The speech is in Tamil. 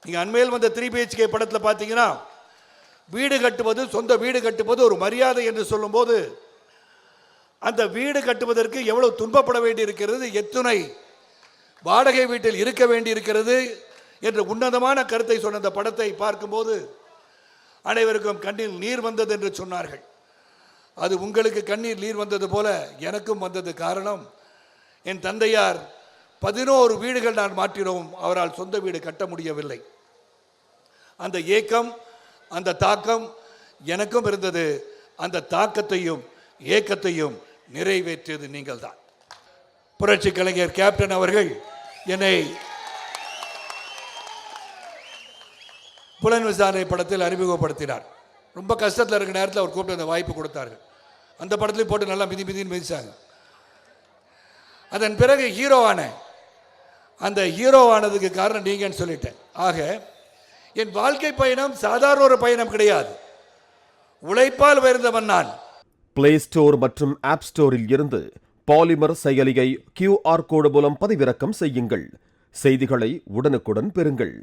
நீங்கள் அண்மையில் வந்த 3BHK படத்தில் பார்த்தீங்கன்னா வீடு கட்டுவது, சொந்த வீடு கட்டுவது ஒரு மரியாதை என்று சொல்லும்போது அந்த வீடு கட்டுவதற்கு எவ்வளவு துன்பப்பட வேண்டி இருக்கிறது, எத்தனை வாடகை வீட்டில் இருக்க வேண்டி இருக்கிறது என்ற உன்னதமான கருத்தை சொன்ன அந்த படத்தை பார்க்கும்போது அனைவருக்கும் கண்ணில் நீர் வந்தது என்று சொன்னார்கள். அது உங்களுக்கு கண்ணீர் நீர் வந்தது போல எனக்கும் வந்தது. காரணம், என் தந்தையார் 11 வீடுகள் நான் மாற்றினோம், அவரால் சொந்த வீடு கட்ட முடியவில்லை. அந்த ஏக்கம், அந்த தாக்கம் எனக்கும் இருந்தது. அந்த தாக்கத்தையும் ஏக்கத்தையும் நிறைவேற்றியது நீங்கள் தான். புரட்சி கலைஞர் கேப்டன் அவர்கள் என்னை புலன் விசாரணை படத்தில் அறிமுகப்படுத்தினார். ரொம்ப கஷ்டத்தில் இருக்கிற நேரத்தில் அவர் கூப்பிட்டு அந்த வாய்ப்பு கொடுத்தார்கள். அந்த படத்துலையும் போட்டு நல்லா மிதின்னு மிதிச்சாங்க. அதன் பிறகு ஹீரோவான அந்த ஹீரோவானதுக்கு காரணம் நீங்கன்னு சொல்லிட்டேன். ஆக என் வாழ்க்கை பயணம் சாதாரண ஒரு பயணம் கிடையாது. உழைப்பால் உயர்ந்தவன் நான். பிளே ஸ்டோர் மற்றும் ஆப் ஸ்டோரில் இருந்து பாலிமர் செயலியை QR கோடு மூலம் பதிவிறக்கம் செய்யுங்கள். செய்திகளை உடனுக்குடன் பெறுங்கள்.